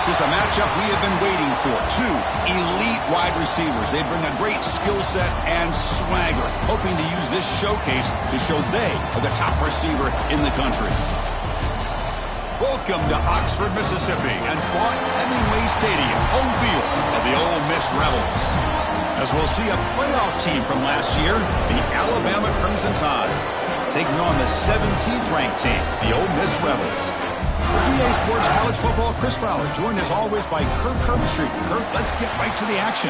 This is a matchup we have been waiting for. Two elite wide receivers. They bring a great skill set and swagger, hoping to use this showcase to show they are the top receiver in the country. Welcome to Oxford, Mississippi, and Vaught Hemingway Stadium, home field of the Ole Miss Rebels. As we'll see a playoff team from last year, the Alabama Crimson Tide, taking on the 17th ranked team, the Ole Miss Rebels. EA Sports College Football, Chris Fowler, joined as always by Kirk Herbstreit. Kirk, let's get right to the action.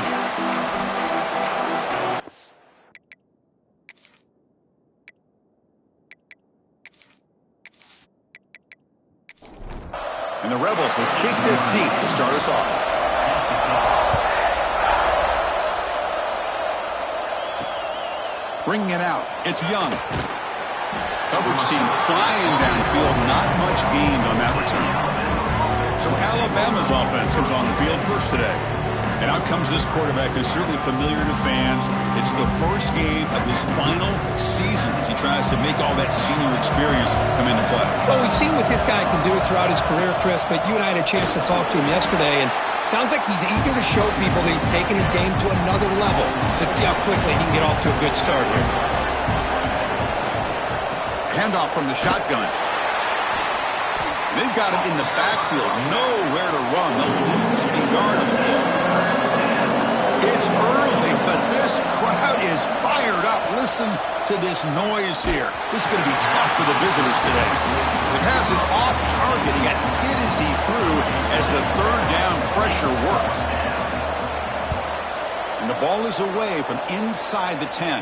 And the Rebels will kick this deep to start us off. Bringing it out, it's Young. Coverage team flying downfield, not much gained on that return. So Alabama's offense comes on the field first today. And out comes this quarterback who's certainly familiar to fans. It's the first game of his final season as he tries to make all that senior experience come into play. Well, we've seen what this guy can do throughout his career, Chris, but you and I had a chance to talk to him yesterday, and sounds like he's eager to show people that he's taken his game to another level. Let's see how quickly he can get off to a good start here. Handoff from the shotgun. They've got him in the backfield. Nowhere to run. They'll lose a yard on the play. It's early, but this crowd is fired up. Listen to this noise here. This is going to be tough for the visitors today. The pass is off target. He got hit as he threw as the third down pressure works. And the ball is away from inside the 10.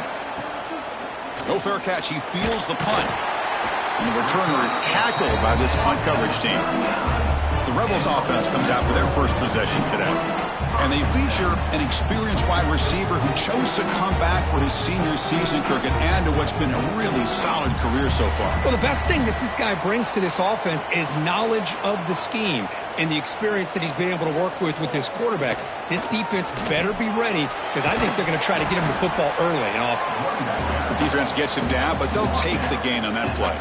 No fair catch. He feels the punt. And the returner is tackled by this punt coverage team. The Rebels offense comes out for their first possession today. And they feature an experienced wide receiver who chose to come back for his senior season, Kirk, and add to what's been a really solid career so far. Well, the best thing that this guy brings to this offense is knowledge of the scheme and the experience that he's been able to work with this quarterback. This defense better be ready because I think they're going to try to get him the football early and often. The defense gets him down, but they'll take the gain on that play.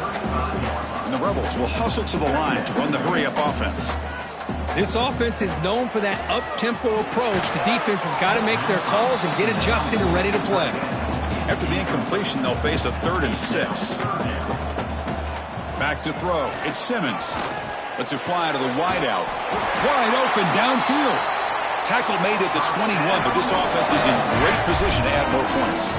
And the Rebels will hustle to the line to run the hurry-up offense. This offense is known for that up-tempo approach. The defense has got to make their calls and get adjusted and ready to play. After the incompletion, they'll face a 3rd and 6. Back to throw. It's Simmons. Lets it fly to the wideout. Wide open downfield. Tackle made at the 21, but this offense is in great position to add more points.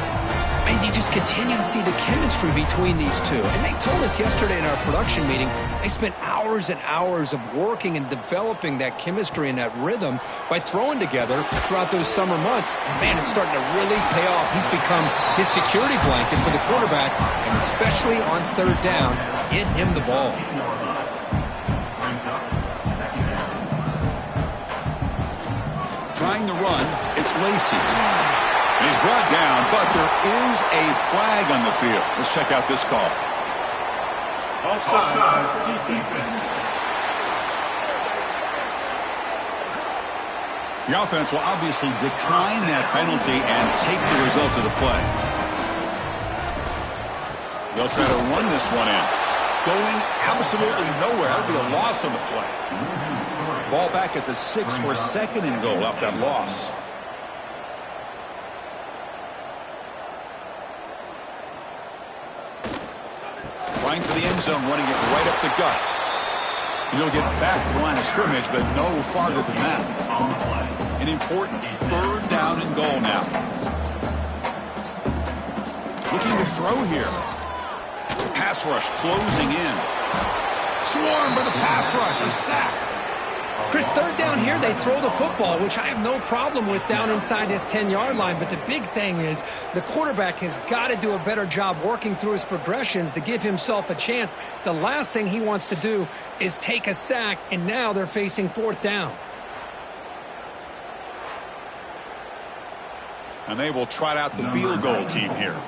And you just continue to see the chemistry between these two. And they told us yesterday in our production meeting, they spent hours and hours of working and developing that chemistry and that rhythm by throwing together throughout those summer months. And, man, it's starting to really pay off. He's become his security blanket for the quarterback, and especially on 3rd down, get him the ball. Trying to run, it's Lacey. And he's brought down, but there is a flag on the field. Let's check out this call. Offside. The offense will obviously decline that penalty and take the result of the play. They'll try to run this one in. Going absolutely nowhere. That would be a loss on the play. Ball back at the 6 for 2nd and goal off that loss. Trying for the end zone, running it right up the gut. And he'll get back to the line of scrimmage, but no farther than that. An important 3rd down and goal now. Looking to throw here. Pass rush closing in. Swarmed by the pass rush, a sack. Chris, 3rd down here, they throw the football, which I have no problem with down inside his 10-yard line. But the big thing is the quarterback has got to do a better job working through his progressions to give himself a chance. The last thing he wants to do is take a sack, and now they're facing 4th down. And they will trot out the field goal team here.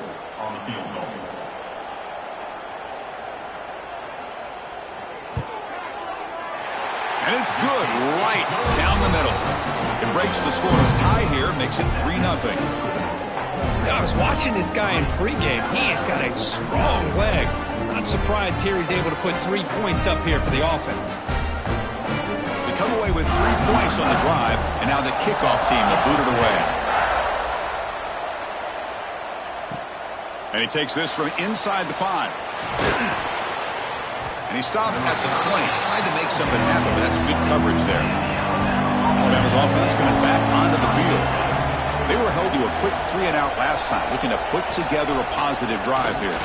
And it's good right down the middle. It breaks the scoreless tie here, makes it 3-0. I was watching this guy in pregame. He has got a strong leg. Not surprised here he's able to put 3 points up here for the offense. The away with 3 points on the drive, and now the kickoff team will boot it away. And he takes this from inside the 5. And he stopped at the 20. Tried to make something happen, but that's good coverage there. Alabama's offense coming back onto the field. They were held to a quick 3-and-out last time, looking to put together a positive drive here.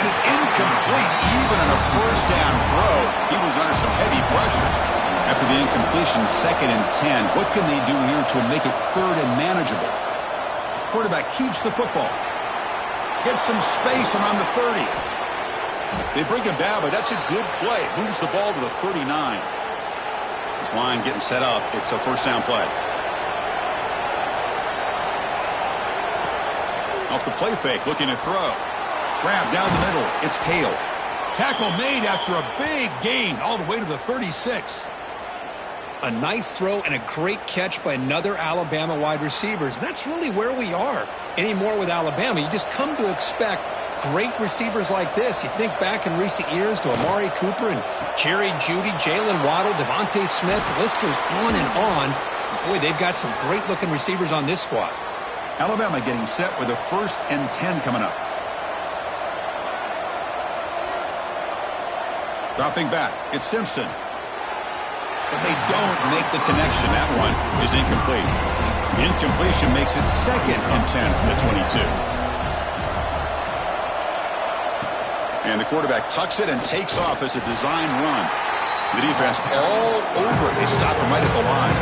And it's incomplete, even on a first-down throw. He was under some heavy pressure. After the incompletion, 2nd and 10. What can they do here to make it 3rd and manageable? Quarterback keeps the football. Gets some space around the 30. They bring him down, but that's a good play. Moves the ball to the 39. This line getting set up. It's a first-down play. Off the play fake, looking to throw. Grab down the middle. It's Hale. Tackle made after a big gain all the way to the 36. A nice throw and a great catch by another Alabama wide receiver. And that's really where we are anymore with Alabama. You just come to expect great receivers like this. You think back in recent years to Amari Cooper and Jerry Jeudy, Jalen Waddle, Devontae Smith. The list goes on and on. Boy, they've got some great-looking receivers on this squad. Alabama getting set with a 1st and 10 coming up. Dropping back, it's Simpson. But they don't make the connection. That one is incomplete. Incompletion makes it 2nd and 10 from the 22. And the quarterback tucks it and takes off as a design run. The defense all over it. They stop him right at the line.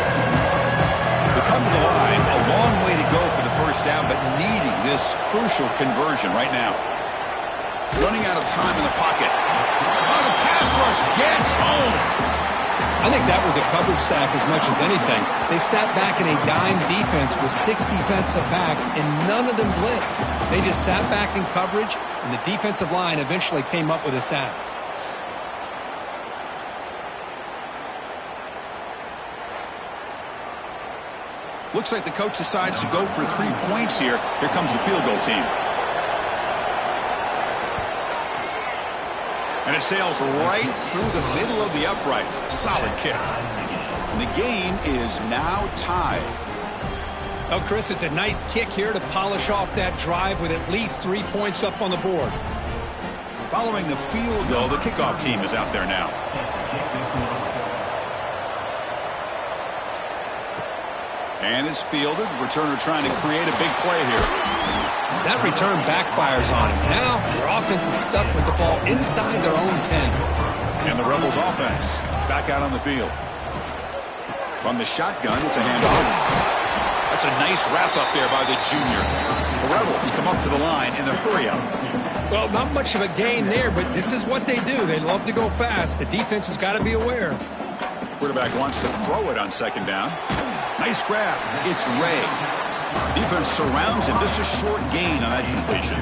They come to the line, a long way to go for the first down, but needing this crucial conversion right now. Running out of time in the pocket. Oh, the pass rush gets home. I think that was a coverage sack as much as anything. They sat back in a dime defense with 6 defensive backs, and none of them blitzed. They just sat back in coverage, and the defensive line eventually came up with a sack. Looks like the coach decides to go for 3 points here. Here comes the field goal team. And it sails right through the middle of the uprights. A solid kick. And the game is now tied. Well, Chris, it's a nice kick here to polish off that drive with at least 3 points up on the board. Following the field goal, the kickoff team is out there now. And it's fielded. Returner trying to create a big play here. That return backfires on him. Now their offense is stuck with the ball inside their own 10. And the Rebels offense back out on the field. From the shotgun, it's a handoff. That's a nice wrap up there by the junior. The Rebels come up to the line in the hurry-up. Well, not much of a gain there, but this is what they do. They love to go fast. The defense has got to be aware. Quarterback wants to throw it on 2nd down. Nice grab. It's Ray. Defense surrounds him. Just a short gain on that completion.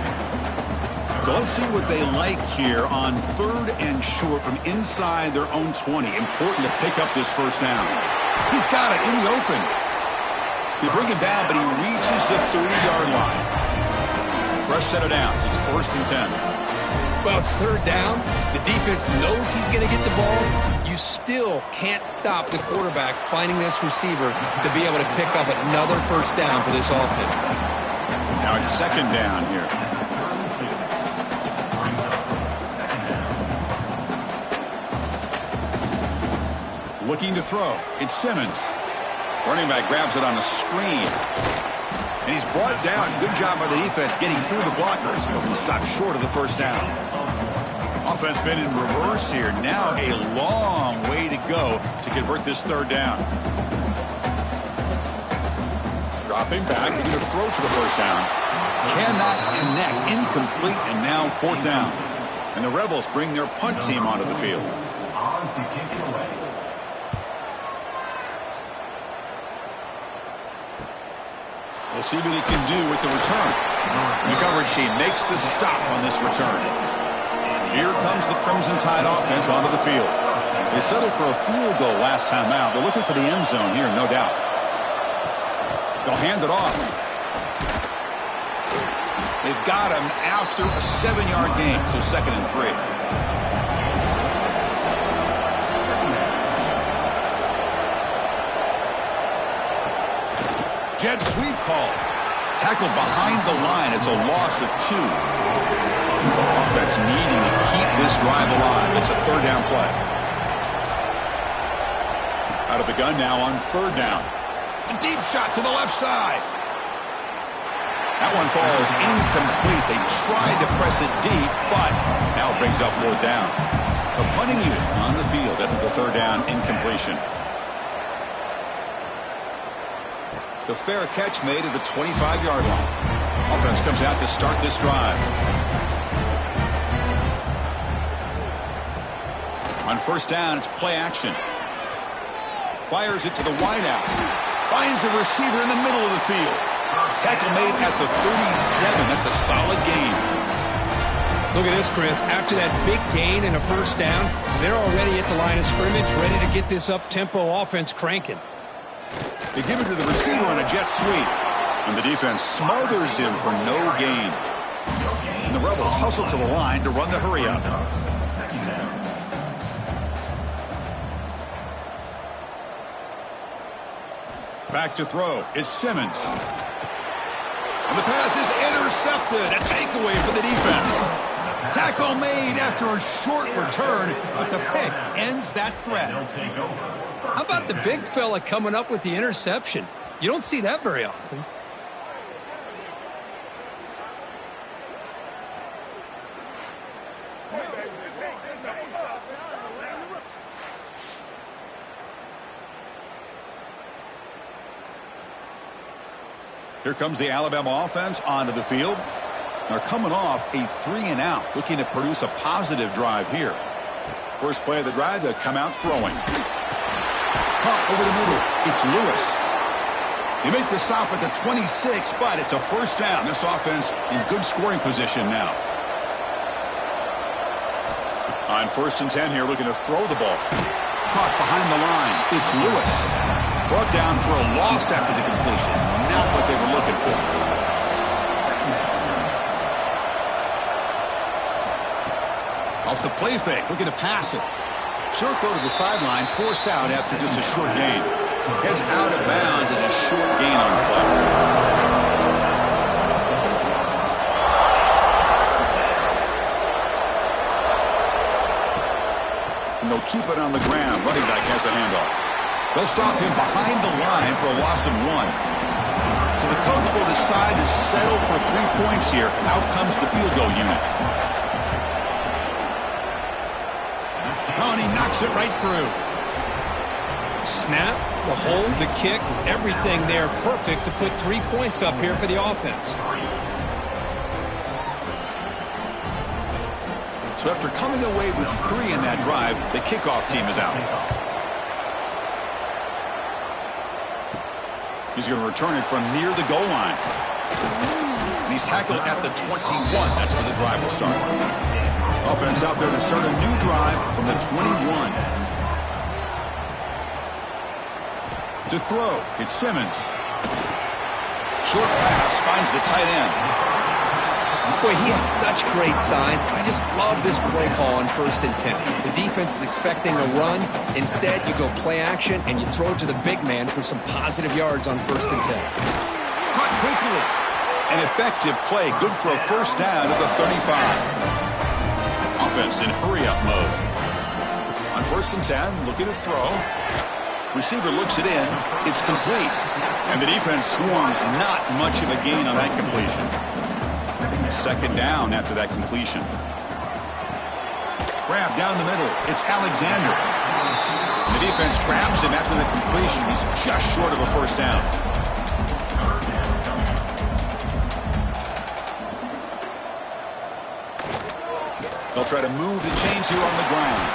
So let's see what they like here on 3rd and short from inside their own 20. Important to pick up this first down. He's got it in the open. They bring him down, but he reaches the 30-yard line. Fresh set of downs. It's 1st and 10. Well, it's 3rd down. The defense knows he's going to get the ball. You still can't stop the quarterback finding this receiver to be able to pick up another first down for this offense. Now it's 2nd down here. Looking to throw. It's Simmons. Running back grabs it on a screen. And he's brought down. Good job by the defense getting through the blockers. But he stopped short of the first down. Offense been in reverse here. Now a long way to go to convert this 3rd down. Dropping back. They're going to throw for the first down. Cannot connect. Incomplete. And now 4th down. And the Rebels bring their punt team onto the field. We'll see what he can do with the return. The coverage team makes the stop on this return. Here comes the Crimson Tide offense onto the field. They settled for a field goal last time out. They're looking for the end zone here, no doubt. They'll hand it off. They've got him after a 7-yard gain, so 2nd and 3. Jet sweep called. Tackled behind the line. It's a loss of 2. Offense needing to keep this drive alive. It's a third down play. Out of the gun now on third down. A deep shot to the left side. That one falls incomplete. They tried to press it deep, but now it brings up fourth down. A punting unit on the field after the third down incompletion. The fair catch made at the 25-yard line. Offense comes out to start this drive. On first down, it's play action. Fires it to the wideout. Finds a receiver in the middle of the field. Tackle made at the 37. That's a solid gain. Look at this, Chris. After that big gain and a first down, they're already at the line of scrimmage, ready to get this up-tempo offense cranking. They give it to the receiver on a jet sweep. And the defense smothers him for no gain. And the Rebels hustle to the line to run the hurry-up. Back to throw. It's Simmons. And the pass is intercepted. A takeaway for the defense. Tackle made after a short return, but the pick ends that threat. How about the big fella coming up with the interception? You don't see that very often. Here comes the Alabama offense onto the field. They're coming off a 3-and-out, looking to produce a positive drive here. First play of the drive, they come out throwing. Caught over the middle. It's Lewis. They make the stop at the 26, but it's a first down. This offense in good scoring position now. On first and 10 here, looking to throw the ball. Caught behind the line. It's Lewis. Brought down for a loss after the completion. Not what they were looking for. Off the play fake, looking to pass it. Short throw to the sideline, forced out after just a short gain. Heads out of bounds as a short gain on the play. And they'll keep it on the ground. Running back has the handoff. They'll stop him behind the line for a loss of 1. So the coach will decide to settle for 3 points here. Out comes the field goal unit. Oh, and he knocks it right through. Snap, the hold, the kick, everything there perfect to put 3 points up here for the offense. So after coming away with 3 in that drive, the kickoff team is out. He's going to return it from near the goal line. And he's tackled at the 21. That's where the drive will start. Offense out there to start a new drive from the 21. To throw, it's Simmons. Short pass finds the tight end. Boy, he has such great size. I just love this play call on first and 10. The defense is expecting a run. Instead, you go play action, and you throw it to the big man for some positive yards on first and 10. Caught quickly. An effective play. Good for a first down at the 35. Offense in hurry-up mode. On first and 10, looking to throw. Receiver looks it in. It's complete. And the defense swarms. Not much of a gain on that completion. Second down after that completion. Grab down the middle. It's Alexander. And the defense grabs him after the completion. He's just short of a first down. They'll try to move the chains here on the ground.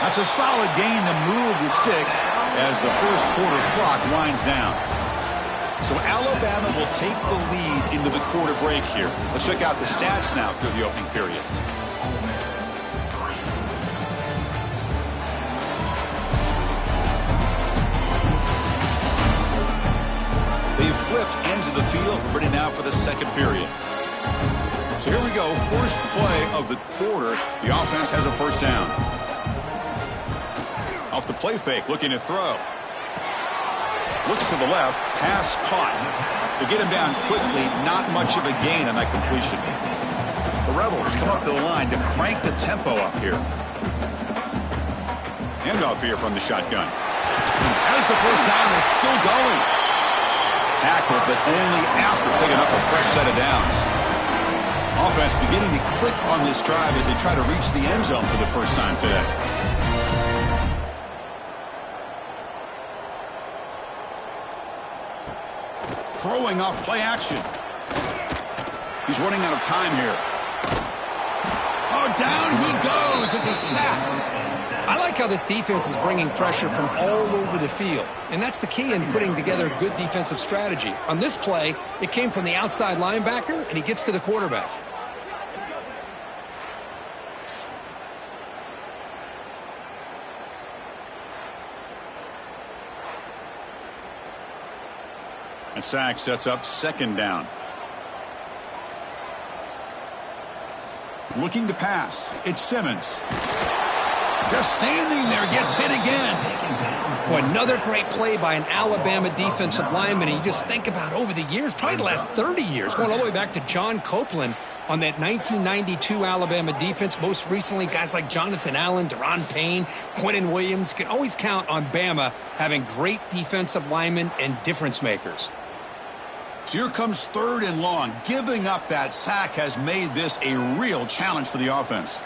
That's a solid gain to move the sticks as the first quarter clock winds down. So Alabama will take the lead into the quarter break here. Let's check out the stats now through the opening period. They've flipped ends of the field, ready now for the second period. So here we go, first play of the quarter. The offense has a first down. Off the play fake, looking to throw. Looks to the left. Pass caught. To get him down quickly, not much of a gain on that completion. The Rebels come up to the line to crank the tempo up here. Handoff here from the shotgun. As the first down is still going. Tackle, but only after picking up a fresh set of downs. Offense beginning to click on this drive as they try to reach the end zone for the first time today. Throwing off play action. He's running out of time here. Oh, down he goes. It's a sack. I like how this defense is bringing pressure from all over the field, and that's the key in putting together a good defensive strategy. On this play, it came from the outside linebacker, and he gets to the quarterback. And sack sets up second down. Looking to pass. It's Simmons. Just standing there, gets hit again. Boy, another great play by an Alabama defensive lineman. And you just think about over the years, probably the last 30 years, going all the way back to John Copeland on that 1992 Alabama defense. Most recently, guys like Jonathan Allen, Deron Payne, Quentin Williams. You can always count on Bama having great defensive linemen and difference makers. So here comes third and long. Giving up that sack has made this a real challenge for the offense.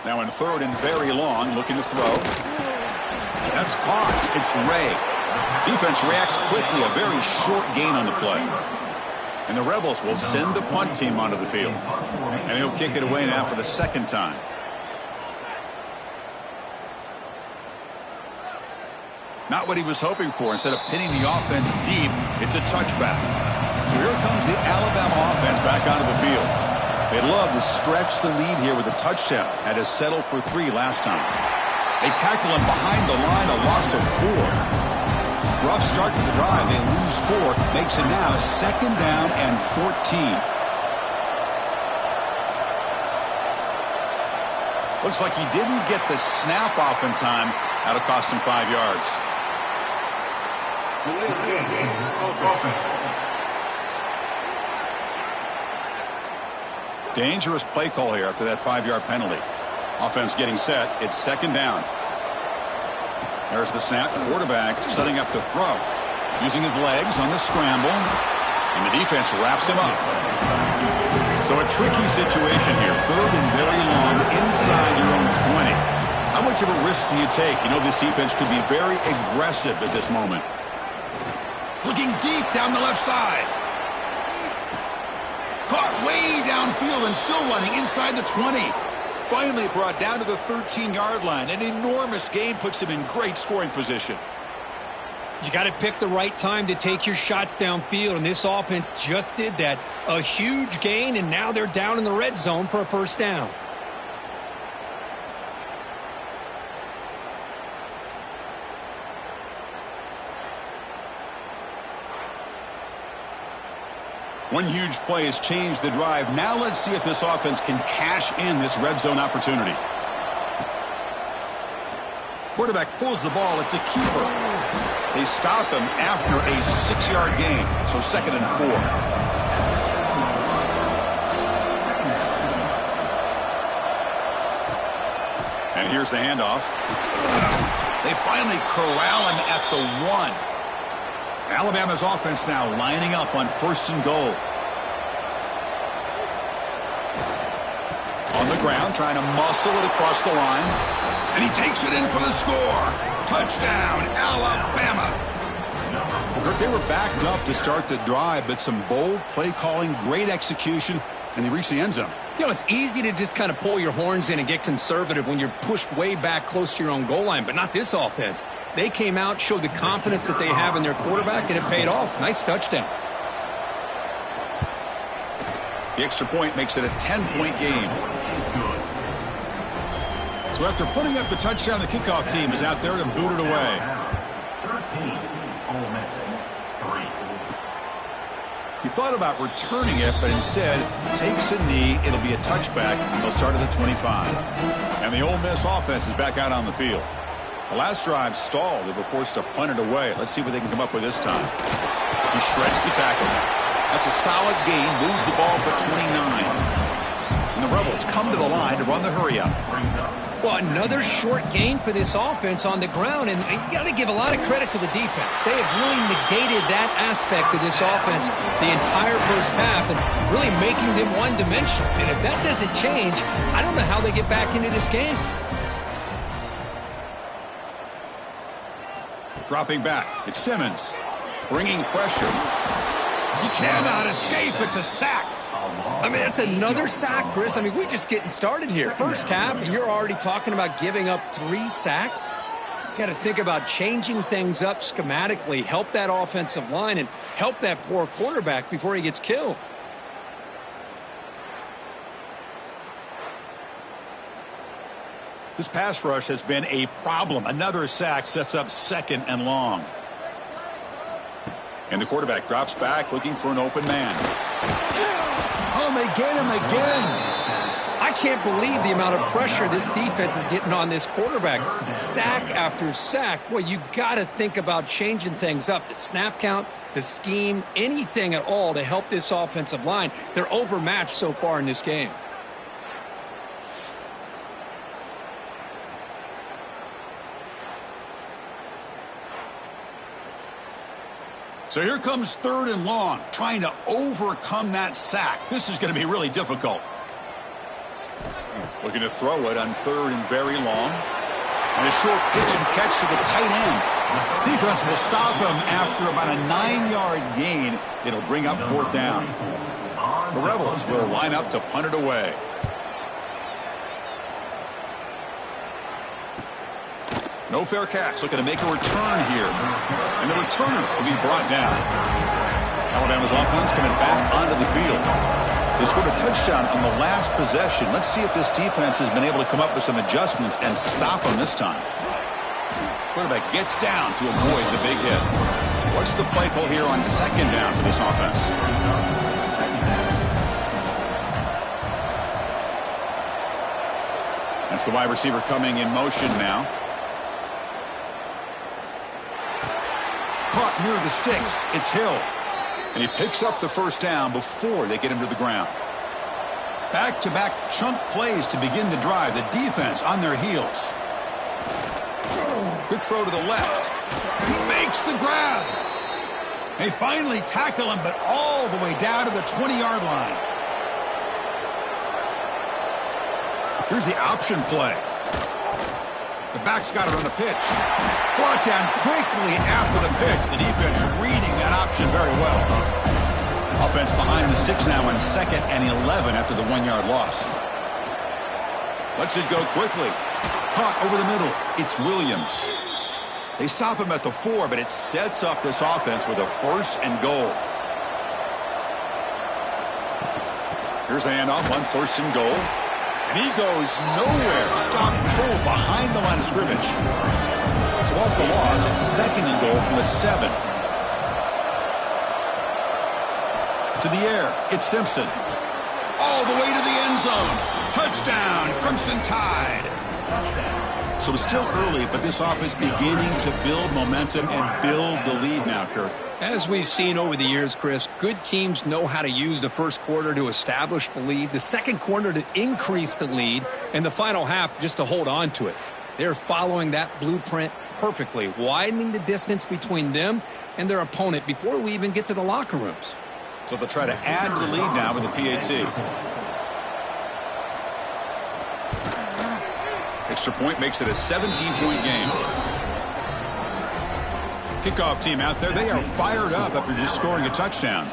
Now in third and very long, looking to throw. That's caught. It's Ray. Defense reacts quickly. A very short gain on the play. And the Rebels will send the punt team onto the field. And he'll kick it away now for the second time. Not what he was hoping for. Instead of pinning the offense deep, it's a touchback. So here comes the Alabama offense back onto the field. They'd love to stretch the lead here with a touchdown. Had to settle for 3 last time. They tackle him behind the line, a loss of 4. Rough start to the drive. They lose 4. Makes it now second down and 14. Looks like he didn't get the snap off in time. That'll cost him 5 yards. Dangerous play call here after that 5-yard penalty. Offense getting set. It's second down. There's the snap. Quarterback setting up to throw. Using his legs on the scramble. And the defense wraps him up. So a tricky situation here. Third and very long inside your own 20. How much of a risk do you take? You know this defense could be very aggressive at this moment. Looking deep down the left side. Caught way downfield and still running inside the 20. Finally brought down to the 13-yard line. An enormous gain puts him in great scoring position. You got to pick the right time to take your shots downfield, and this offense just did that. A huge gain, and now they're down in the red zone for a first down. One huge play has changed the drive. Now let's see if this offense can cash in this red zone opportunity. Quarterback pulls the ball. It's a keeper. They stop him after a 6-yard gain. So second and 4. And here's the handoff. They finally corral him at the 1. Alabama's offense now lining up on first and goal. On the ground, trying to muscle it across the line. And he takes it in for the score. Touchdown, Alabama. Kirk, they were backed up to start the drive, but some bold play calling, great execution, and they reached the end zone. You know, it's easy to just kind of pull your horns in and get conservative when you're pushed way back close to your own goal line, but not this offense. They came out, showed the confidence that they have in their quarterback, and it paid off. Nice touchdown. The extra point makes it a 10-point game. So after putting up the touchdown, the kickoff team is out there to boot it away. 13, Ole Miss, 3. He thought about returning it, but instead takes a knee. It'll be a touchback. They'll start at the 25. And the Ole Miss offense is back out on the field. The last drive stalled. They were forced to punt it away. Let's see what they can come up with this time. He shreds the tackle. That's a solid gain. Moves the ball to the 29. And the Rebels come to the line to run the hurry-up. Well, another short gain for this offense on the ground, and you got to give a lot of credit to the defense. They have really negated that aspect of this offense the entire first half and really making them one-dimensional. And if that doesn't change, I don't know how they get back into this game. Dropping back, it's Simmons, bringing pressure. He cannot escape. It's a sack. I mean, it's another sack, Chris. I mean, we're just getting started here. First half, and you're already talking about giving up 3 sacks. You got to think about changing things up schematically, help that offensive line, and help that poor quarterback before he gets killed. This pass rush has been a problem. Another sack sets up 2nd and long. And the quarterback drops back looking for an open man. Oh, they get him again. I can't believe the amount of pressure this defense is getting on this quarterback. Sack after sack. Well, you got to think about changing things up. The snap count, the scheme, anything at all to help this offensive line. They're overmatched so far in this game. So here comes 3rd and long, trying to overcome that sack. This is going to be really difficult. Looking to throw it on 3rd and very long. And a short pitch and catch to the tight end. Defense will stop him after about a 9-yard gain. It'll bring up 4th down. The Rebels will line up to punt it away. No fair catch, looking to make a return here. And the returner will be brought down. Alabama's offense coming back onto the field. They scored a touchdown on the last possession. Let's see if this defense has been able to come up with some adjustments and stop them this time. Quarterback gets down to avoid the big hit. What's the play call here on 2nd down for this offense? That's the wide receiver coming in motion now. Caught near the sticks. It's Hill. And he picks up the 1st down before they get him to the ground. Back-to-back chunk plays to begin the drive. The defense on their heels. Quick throw to the left. He makes the grab. They finally tackle him, but all the way down to the 20-yard line. Here's the option play. The back's got it on the pitch. Brought down quickly after the pitch. The defense reading that option very well. Offense behind the 6 now on 2nd and 11 after the 1-yard loss. Lets it go quickly. Caught over the middle. It's Williams. They stop him at the 4, but it sets up this offense with a 1st and goal. Here's the handoff on 1st and goal. And he goes nowhere. Stop full behind the line of scrimmage. So off the loss, it's 2nd and goal from the 7. To the air, it's Simpson. All the way to the end zone. Touchdown, Crimson Tide. So it's still early, but this offense beginning to build momentum and build the lead now, Kirk. As we've seen over the years, Chris, good teams know how to use the first quarter to establish the lead, the second quarter to increase the lead, and the final half just to hold on to it. They're following that blueprint perfectly, widening the distance between them and their opponent before we even get to the locker rooms. So they'll try to add to the lead now with the PAT. Extra point makes it a 17-point game. Kickoff team out there, they are fired up after just scoring a touchdown.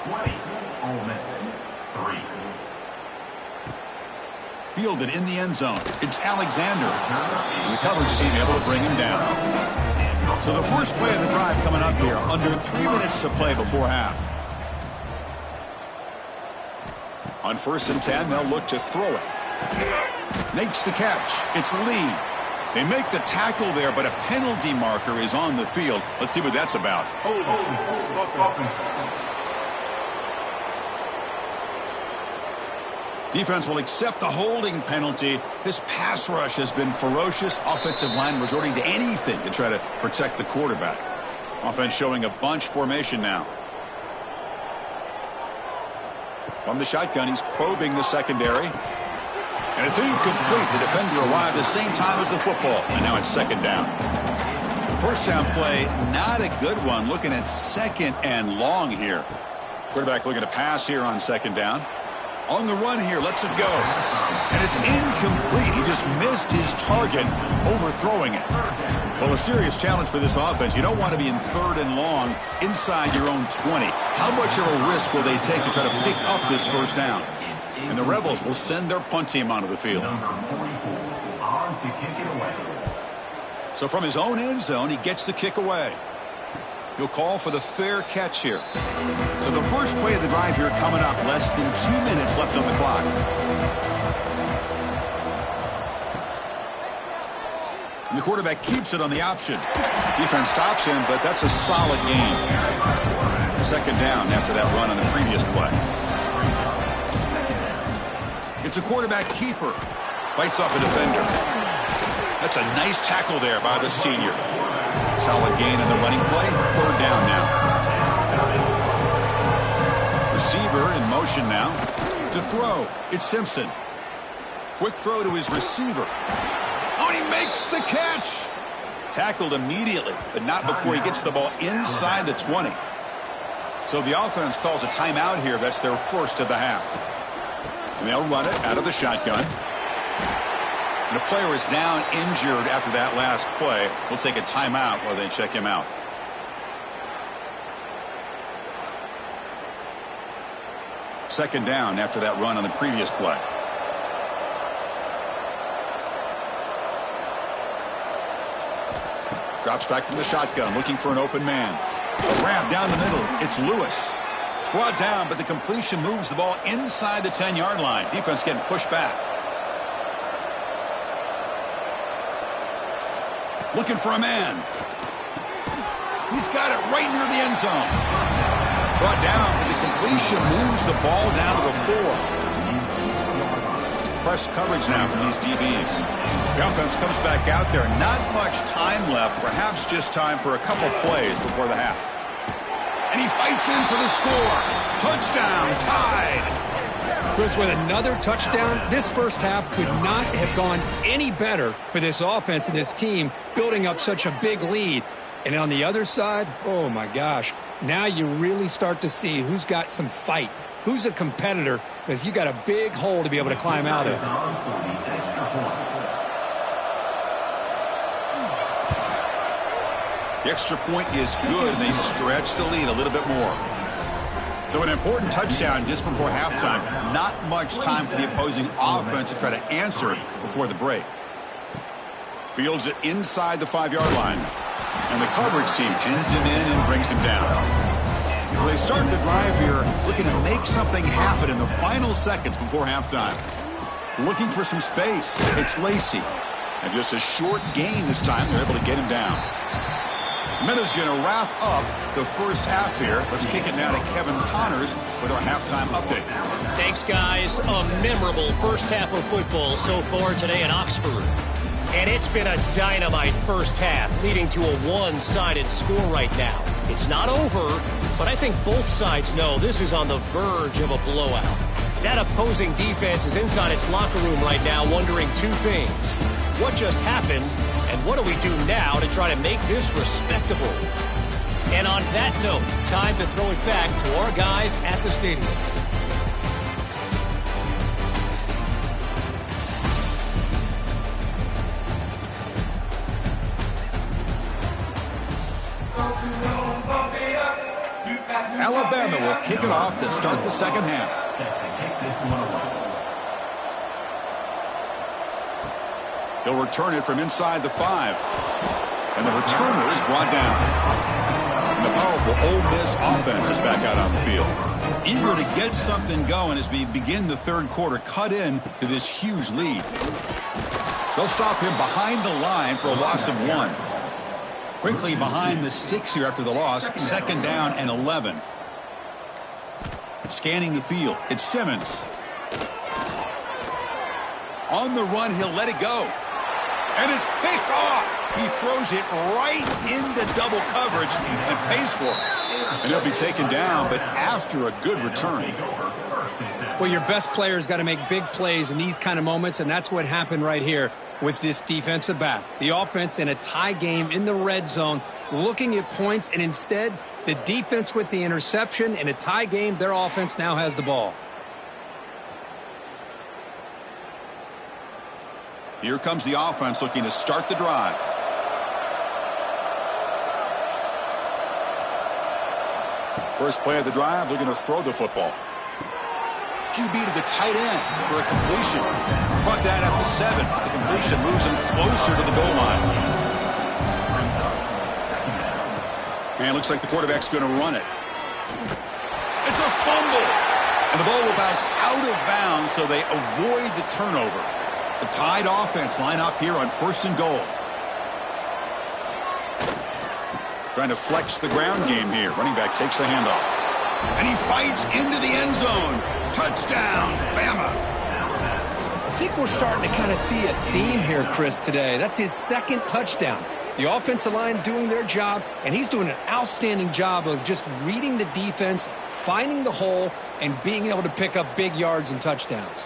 Fielded in the end zone. It's Alexander. And the coverage team able to bring him down. So the first play of the drive coming up here. Under 3 minutes to play before half. On 1st and 10, they'll look to throw it. Makes the catch. It's Lee. They make the tackle there, but a penalty marker is on the field. Let's see what that's about. Defense will accept the holding penalty. This pass rush has been ferocious. Offensive line resorting to anything to try to protect the quarterback. Offense showing a bunch formation now. From the shotgun, he's probing the secondary. And it's incomplete. The defender arrived at the same time as the football. And now it's second down. First down play, not a good one. Looking at second and long here. Quarterback looking to pass here on second down. On the run here, lets it go. And it's incomplete. He just missed his target, overthrowing it. Well, a serious challenge for this offense. You don't want to be in third and long inside your own 20. How much of a risk will they take to try to pick up this first down? And the Rebels will send their punt team onto the field. So from his own end zone, he gets the kick away. He'll call for the fair catch here. So the first play of the drive here coming up. Less than 2 minutes left on the clock. And the quarterback keeps it on the option. Defense stops him, but that's a solid gain. Second down after that run on the previous play. It's a quarterback keeper. Fights off a defender. That's a nice tackle there by the senior. Solid gain on the running play. Third down now. Receiver in motion now. To throw. It's Simpson. Quick throw to his receiver. Oh, and he makes the catch. Tackled immediately, but not before he gets the ball inside the 20. So the offense calls a timeout here. That's their first of the half. And they'll run it out of the shotgun. And the player is down injured after that last play. We'll take a timeout while they check him out. Second down after that run on the previous play. Drops back from the shotgun, looking for an open man. Grab down the middle. It's Lewis. Brought down, but the completion moves the ball inside the 10-yard line. Defense getting pushed back. Looking for a man. He's got it right near the end zone. Brought down, but the completion moves the ball down to the 4. Press coverage now from these DBs. The offense comes back out there. Not much time left. Perhaps just time for a couple plays before the half. And he fights in for the score. Touchdown, tied. Chris, with another touchdown, this first half could not have gone any better for this offense and this team, building up such a big lead. And on the other side, oh my gosh, now you really start to see who's got some fight, who's a competitor, because you got a big hole to be able to climb out of. The extra point is good, and they stretch the lead a little bit more. So an important touchdown just before halftime. Not much time for the opposing offense to try to answer before the break. Fields it inside the 5-yard line. And the coverage team pins him in and brings him down. So they start the drive here looking to make something happen in the final seconds before halftime. Looking for some space. It's Lacey. And just a short gain this time. They're able to get him down. Meadows going to wrap up the first half here. Let's kick it now to Kevin Connors with our halftime update. Thanks, guys. A memorable first half of football so far today in Oxford. And it's been a dynamite first half, leading to a one-sided score right now. It's not over, but I think both sides know this is on the verge of a blowout. That opposing defense is inside its locker room right now wondering two things. What just happened? And what do we do now to try to make this respectable? And on that note, time to throw it back to our guys at the stadium. Alabama will kick it off to start the second half. He'll return it from inside the 5. And the returner is brought down. And the powerful Ole Miss offense is back out on the field. Eager to get something going as we begin the third quarter. Cut in to this huge lead. They'll stop him behind the line for a loss of 1. Quickly behind the sticks here after the loss. Second down and 11. Scanning the field. It's Simmons. On the run, he'll let it go. And it's picked off. He throws it right into double coverage and pays for it. And he'll be taken down, but after a good return. Well, your best player's got to make big plays in these kind of moments, and that's what happened right here with this defensive back. The offense in a tie game in the red zone, looking at points, and instead, the defense with the interception. In a tie game, their offense now has the ball. Here comes the offense looking to start the drive. First play of the drive, they're going to throw the football. QB to the tight end for a completion. Brought down at the 7. The completion moves him closer to the goal line. And it looks like the quarterback's going to run it. It's a fumble. And the ball will bounce out of bounds, so they avoid the turnover. The tied offense line up here on 1st and goal. Trying to flex the ground game here. Running back takes the handoff. And he fights into the end zone. Touchdown, Bama. I think we're starting to kind of see a theme here, Chris, today. That's his 2nd touchdown. The offensive line doing their job, and he's doing an outstanding job of just reading the defense, finding the hole, and being able to pick up big yards and touchdowns.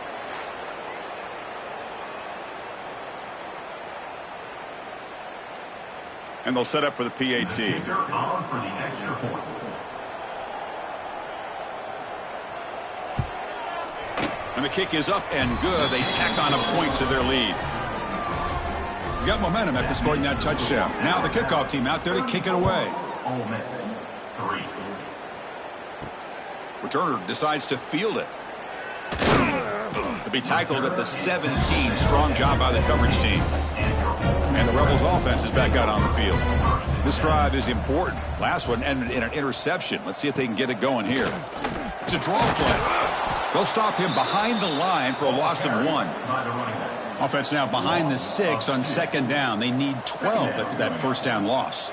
And they'll set up for the PAT. And the kick is up and good. They tack on a point to their lead. You got momentum after scoring that touchdown. Now the kickoff team out there to kick it away. Returner decides to field it. To be tackled at the 17. Strong job by the coverage team. And the Rebels offense is back out on the field. This drive is important. Last one ended in an interception. Let's see if they can get it going here. It's a draw play. They'll stop him behind the line for a loss of 1. Offense now behind the 6 on 2nd down. They need 12 after that 1st down loss.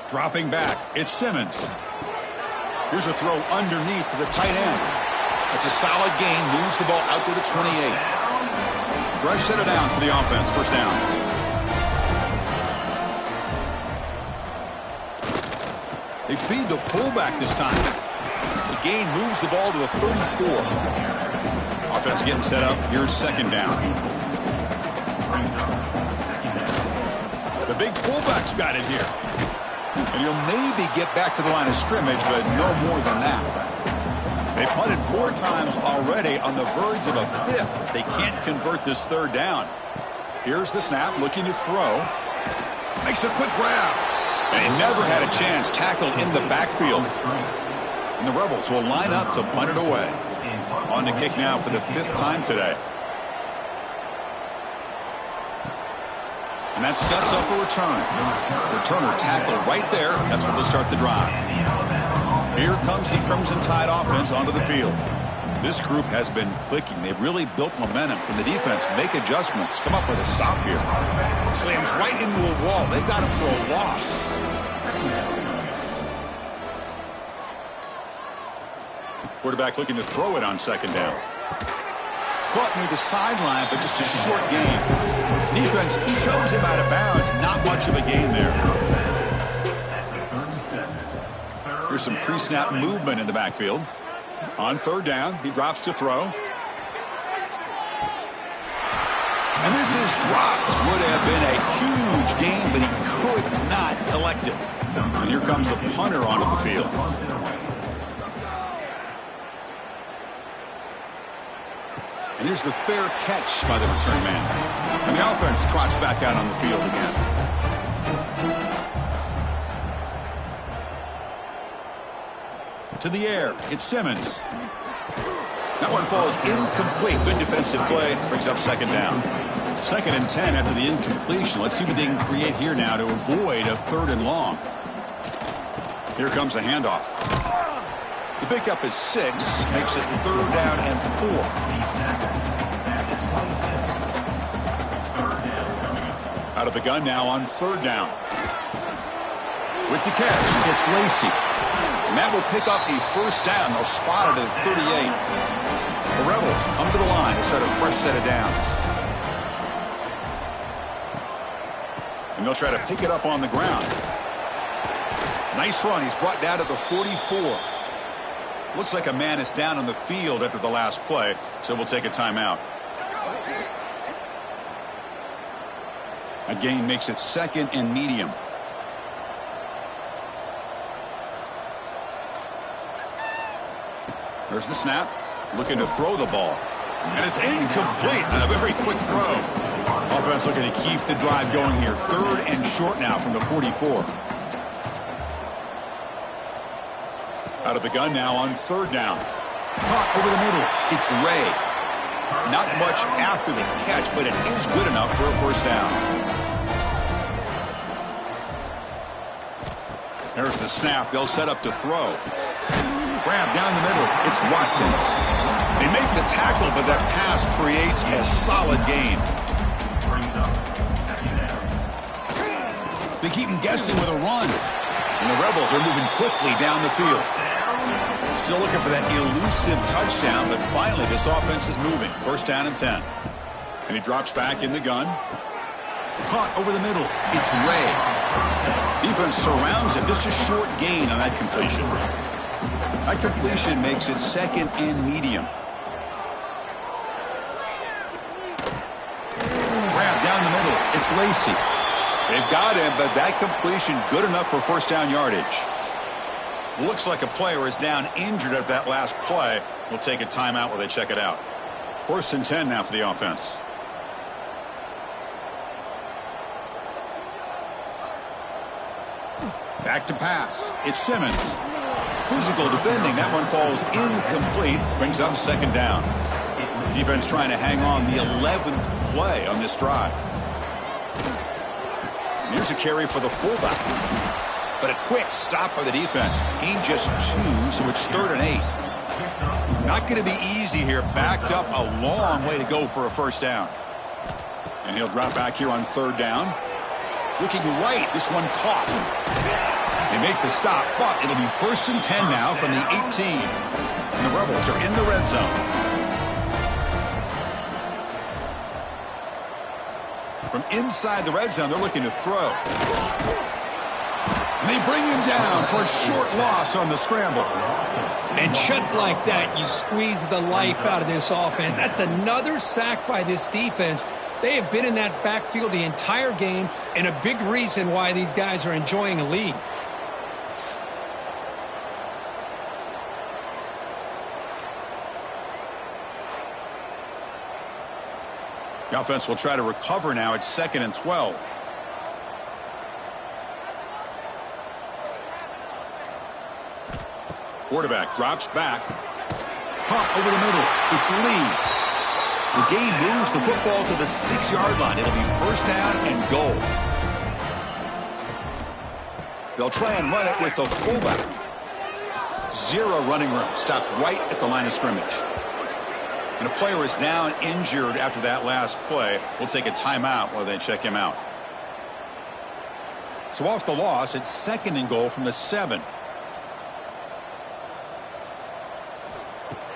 Dropping back, it's Simmons. Here's a throw underneath to the tight end. It's a solid gain, moves the ball out to the 28. Fresh set of downs for the offense, 1st down. They feed the fullback this time. The gain moves the ball to the 34. Offense getting set up. Here's 2nd down. The big fullback's got it here. And he'll maybe get back to the line of scrimmage, but no more than that. They punted 4 times already on the verge of a 5th. They can't convert this 3rd down. Here's the snap, looking to throw. Makes a quick grab. And he never had a chance, tackled in the backfield. And the Rebels will line up to punt it away. On to kick now for the 5th time today. And that sets up a return. Returner tackled right there. That's where they'll start the drive. Here comes the Crimson Tide offense onto the field. This group has been clicking. They've really built momentum. Can the defense make adjustments? Come up with a stop here. Slams right into a wall. They've got him for a loss. Quarterback looking to throw it on 2nd down. Caught near the sideline, but just a short gain. Defense shoves him out of bounds. Not much of a gain there. Here's some pre-snap movement in the backfield. On 3rd down, he drops to throw. And this is dropped. Would have been a huge gain, but he could not collect it. And here comes the punter onto the field. And here's the fair catch by the return man. And the offense trots back out on the field again. To the air, it's Simmons. That one falls incomplete. Good defensive play, brings up 2nd down. 2nd and 10 after the incompletion. Let's see what they can create here now to avoid a 3rd and long. Here comes a handoff. The pickup is 6, makes it 3rd down and 4. Out of the gun now on 3rd down. With the catch, it's Lacey. And that will pick up a 1st down. They'll spot it at 38. The Rebels come to the line to set a fresh set of downs. And they'll try to pick it up on the ground. Nice run. He's brought down to the 44. Looks like a man is down on the field after the last play, so we'll take a timeout. A gain makes it 2nd and medium. There's the snap. Looking to throw the ball. And it's incomplete on a very quick throw. Offense looking to keep the drive going here. 3rd and short now from the 44. Out of the gun now on 3rd down. Caught over the middle. It's Ray. Not much after the catch, but it is good enough for a 1st down. There's the snap. They'll set up to throw. Grab down the middle. It's Watkins. They make the tackle, but that pass creates a solid gain. They keep him guessing with a run. And the Rebels are moving quickly down the field. Still looking for that elusive touchdown, but finally this offense is moving. 1st down and 10. And he drops back in the gun. Caught over the middle. It's Ray. Defense surrounds him. Just a short gain on that completion. That completion makes it 2nd and medium. Grab down the middle. It's Lacey. They've got him, but that completion good enough for 1st down yardage. Looks like a player is down injured at that last play. We'll take a timeout while they check it out. 1st and 10 now for the offense. Back to pass. It's Simmons. Physical defending. That one falls incomplete. Brings up 2nd down. Defense trying to hang on the 11th play on this drive. Here's a carry for the fullback. But a quick stop by the defense. Gain just 2, so it's 3rd and 8. Not going to be easy here. Backed up a long way to go for a 1st down. And he'll drop back here on 3rd down. Looking right. This one caught. They make the stop, but it'll be 1st and 10 now from the 18. And the Rebels are in the red zone. From inside the red zone, they're looking to throw. And they bring him down for a short loss on the scramble. And just like that, you squeeze the life out of this offense. That's another sack by this defense. They have been in that backfield the entire game, and a big reason why these guys are enjoying a lead. The offense will try to recover now. It's 2nd and 12. Quarterback drops back. Caught over the middle. It's Lee. The gain moves the football to the 6-yard line. It'll be 1st down and goal. They'll try and run it with the fullback. 0 running room. Stopped right at the line of scrimmage. And a player is down injured after that last play. We'll take a timeout while they check him out. So off the loss, it's 2nd and goal from the 7.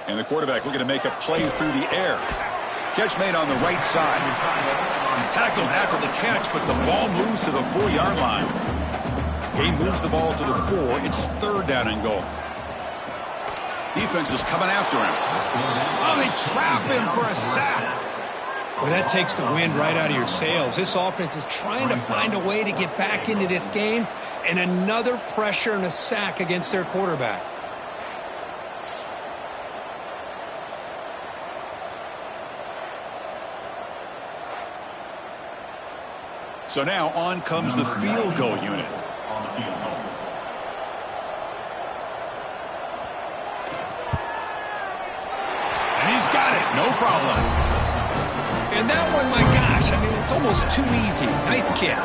And the quarterback looking to make a play through the air. Catch made on the right side. Tackled after the catch, but the ball moves to the 4-yard line. He moves the ball to the 4. It's 3rd down and goal. Defense is coming after him. Oh, they trap him for a sack. Well, that takes the wind right out of your sails. This offense is trying to find a way to get back into this game, and another pressure and a sack against their quarterback. So now on comes the field goal unit. And he's got it. No problem. And that one, my gosh, I mean, it's almost too easy. Nice kick.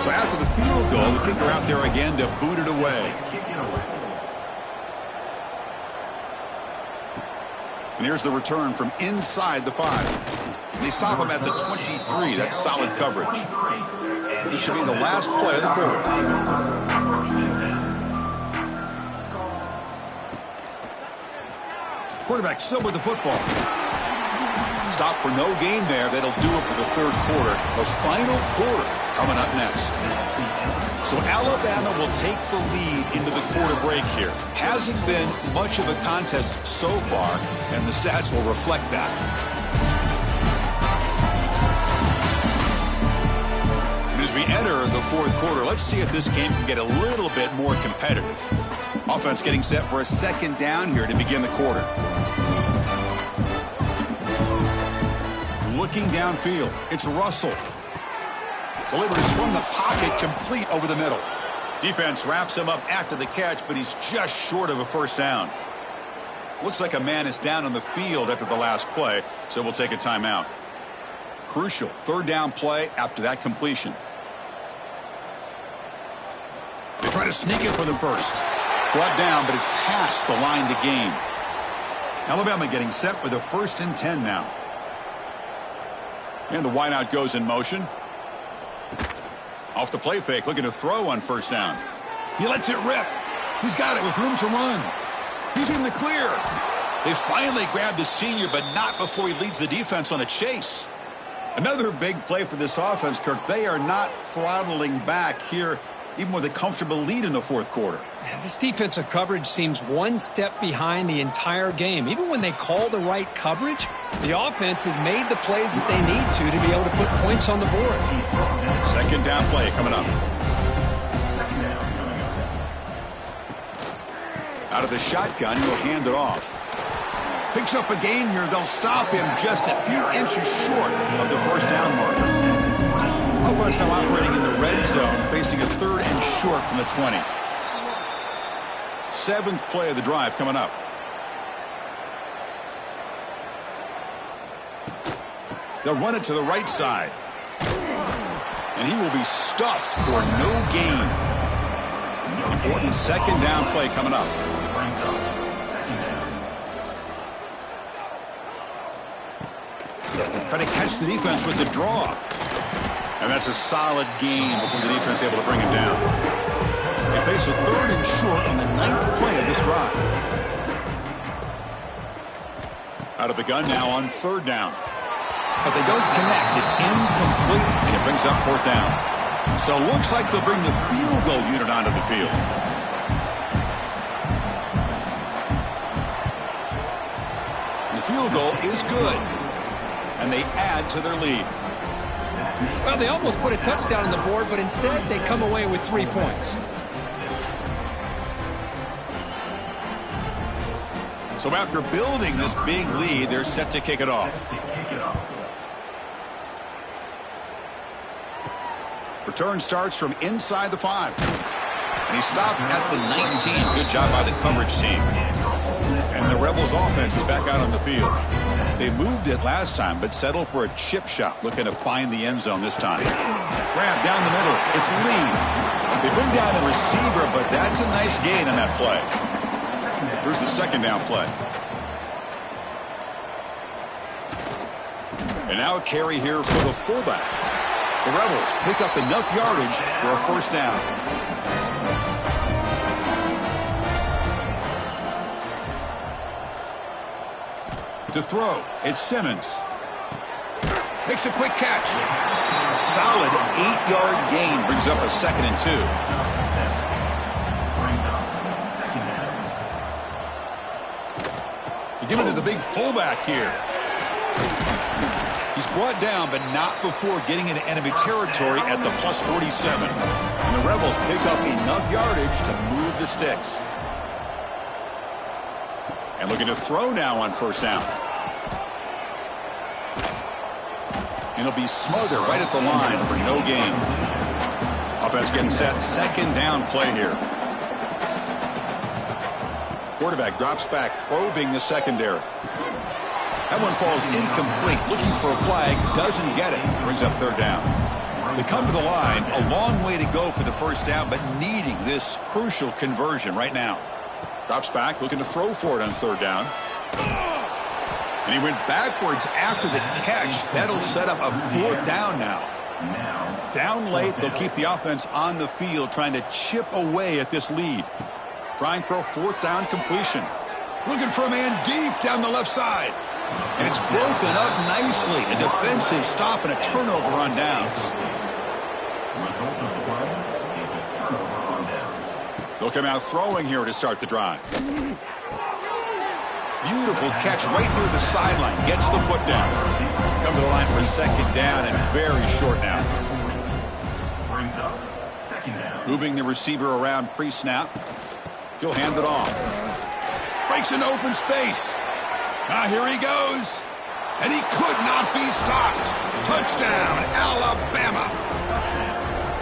So after the field goal, the kicker out there again to boot it away. And here's the return from inside the 5. They stop him at the 23. That's solid coverage. This should be the last play of the quarter. Quarterback still with the football. Stop for no gain there. That'll do it for the third quarter. The final quarter coming up next. So Alabama will take the lead into the quarter break here. Hasn't been much of a contest so far, and the stats will reflect that. And as we enter the fourth quarter, let's see if this game can get a little bit more competitive. Offense getting set for a second down here to begin the quarter. Looking downfield, it's Russell. Delivers from the pocket, complete over the middle. Defense wraps him up after the catch, but he's just short of a first down. Looks like a man is down on the field after the last play, so we'll take a timeout. Crucial third down play after that completion. They try to sneak it for the first. Brought down, but it's past the line to gain. Alabama getting set with a 1st and 10 now. And the wideout goes in motion. Off the play fake, looking to throw on first down. He lets it rip. He's got it with room to run. He's in the clear. They finally grabbed the senior, but not before he leads the defense on a chase. Another big play for this offense, Kirk. They are not throttling back here, even with a comfortable lead in the fourth quarter. Man, this defensive coverage seems one step behind the entire game. Even when they call the right coverage, the offense has made the plays that they need to be able to put points on the board. Second down play coming up. Out of the shotgun, he'll hand it off. Picks up a gain here. They'll stop him just a few inches short of the first down marker. Offense now operating in the red zone, facing a 3rd and short from the 20. 7th play of the drive coming up. They'll run it to the right side. And he will be stuffed for no gain. Important second down play coming up. Trying to catch the defense with the draw. And that's a solid gain before the defense is able to bring him down. They face a 3rd and short on the 9th play of this drive. Out of the gun now on 3rd down. But they don't connect. It's incomplete, and it brings up 4th down. So it looks like they'll bring the field goal unit onto the field. The field goal is good, and they add to their lead. Well, they almost put a touchdown on the board, but instead they come away with 3 points. So after building this big lead, they're set to kick it off. Return starts from inside the 5. And he stopped at the 19. Good job by the coverage team. And the Rebels offense is back out on the field. They moved it last time, but settled for a chip shot, looking to find the end zone this time. Grab down the middle. It's Lee. They bring down the receiver, but that's a nice gain on that play. Here's the second down play. And now a carry here for the fullback. The Rebels pick up enough yardage for a first down. To throw, it's Simmons. Makes a quick catch. A solid 8-yard gain brings up a 2nd and 2. You give it to the big fullback here. He's brought down, but not before getting into enemy territory at the plus 47. And the Rebels pick up enough yardage to move the sticks. And looking to throw now on first down. And it'll be Smother right at the line for no gain. Offense getting set. Second down play here. Quarterback drops back, probing the secondary. That one falls incomplete. Looking for a flag, doesn't get it. Brings up 3rd down. They come to the line, a long way to go for the first down, but needing this crucial conversion right now. Drops back, looking to throw for it on 3rd down. And he went backwards after the catch. That'll set up a 4th down now. Down late, they'll keep the offense on the field, trying to chip away at this lead. Trying for a 4th down completion. Looking for a man deep down the left side. And it's broken up nicely. A defensive stop and a turnover on downs. They'll come out throwing here to start the drive. Beautiful catch right near the sideline. Gets the foot down. Come to the line for a second down and very short now. Moving the receiver around pre-snap. He'll hand it off. Breaks into open space. Here he goes. And he could not be stopped. Touchdown, Alabama.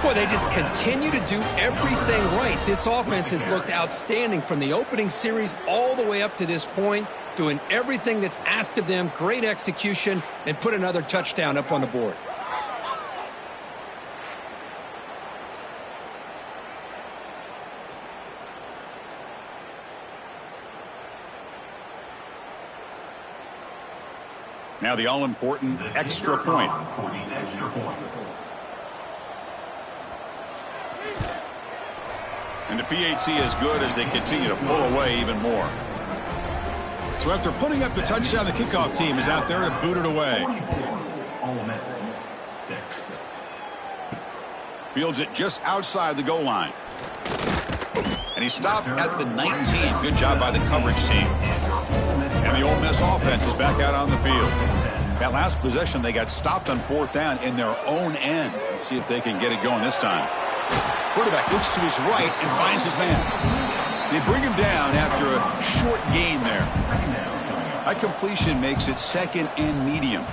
Boy, they just continue to do everything right. This offense has looked outstanding from the opening series all the way up to this point, doing everything that's asked of them, great execution, and put another touchdown up on the board. Now the all-important extra point. And the PAT is good as they continue to pull away even more. So after putting up the touchdown, the kickoff team is out there to boot it away. Fields it just outside the goal line. And he stopped at the 19. Good job by the coverage team. And the Ole Miss offense is back out on the field. That last possession, they got stopped on fourth down in their own end. Let's see if they can get it going this time. Quarterback looks to his right and finds his man. They bring him down after a short gain there. That completion makes it second and medium.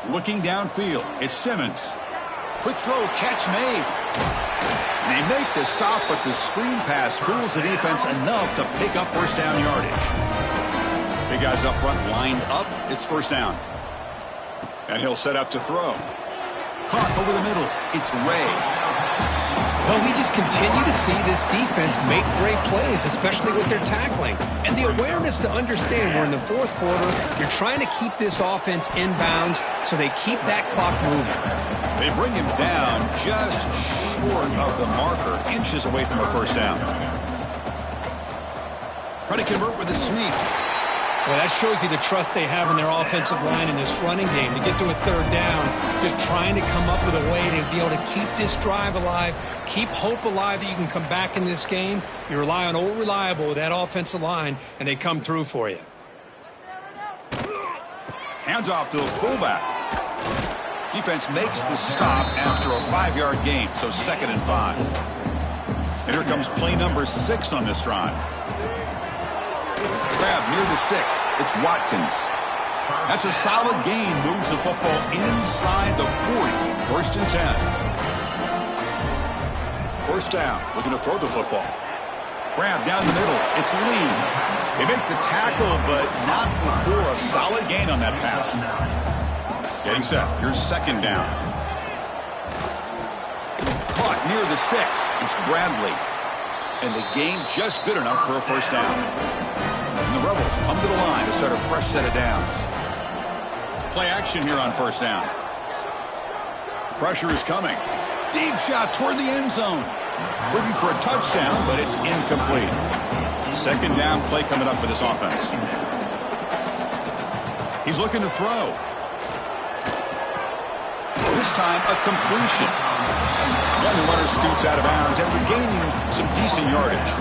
Looking downfield, it's Simmons. Quick throw, catch made. And they make the stop, but the screen pass fools the defense enough to pick up first down yardage. Big guys up front lined up. It's first down. And he'll set up to throw. Caught over the middle. It's Ray. Well, we just continue to see this defense make great plays, especially with their tackling. And the awareness to understand we're in the fourth quarter, you're trying to keep this offense in bounds so they keep that clock moving. They bring him down just short of the marker, inches away from a first down. Try to convert with a sneak. Well, that shows you the trust they have in their offensive line in this running game. To get to a third down, just trying to come up with a way to be able to keep this drive alive, keep hope alive that you can come back in this game. You rely on old reliable with that offensive line, and they come through for you. Hands off to the fullback. Defense makes the stop after a 5-yard gain, so 2nd and 5. And here comes play number 6 on this drive. Grab near the sticks. It's Watkins. That's a solid gain. Moves the football inside the 40. 1st and 10. First down. Looking to throw the football. Grab down the middle. It's Lee. They make the tackle, but not before a solid gain on that pass. Getting set. Here's 2nd down. Caught near the sticks. It's Bradley. And the gain just good enough for a first down. And the Rebels come to the line to start a fresh set of downs. Play action here on first down. Pressure is coming. Deep shot toward the end zone. Looking for a touchdown, but it's incomplete. 2nd down play coming up for this offense. He's looking to throw. This time, a completion. And the runner scoots out of bounds after gaining some decent yardage.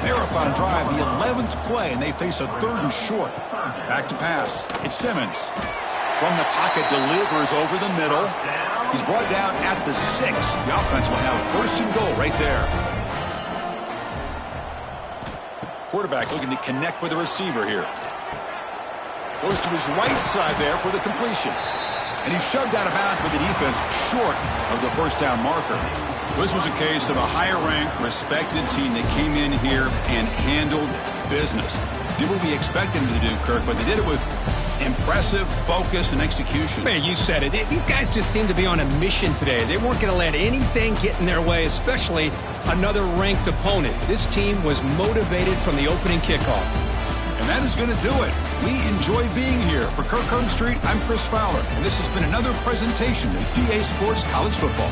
Marathon drive, the 11th play, and they face a 3rd and short. Back to pass. It's Simmons. From the pocket, delivers over the middle. He's brought down at the 6. The offense will have 1st and goal right there. Quarterback looking to connect with the receiver here. Goes to his right side there for the completion. And he's shoved out of bounds with the defense short of the first down marker. This was a case of a higher-ranked, respected team that came in here and handled business. Did what we expected them to do, Kirk, but they did it with impressive focus and execution. Man, you said it. These guys just seem to be on a mission today. They weren't going to let anything get in their way, especially another ranked opponent. This team was motivated from the opening kickoff. And that is going to do it. We enjoy being here. For Kirk Street, I'm Chris Fowler, and this has been another presentation of PA Sports College Football.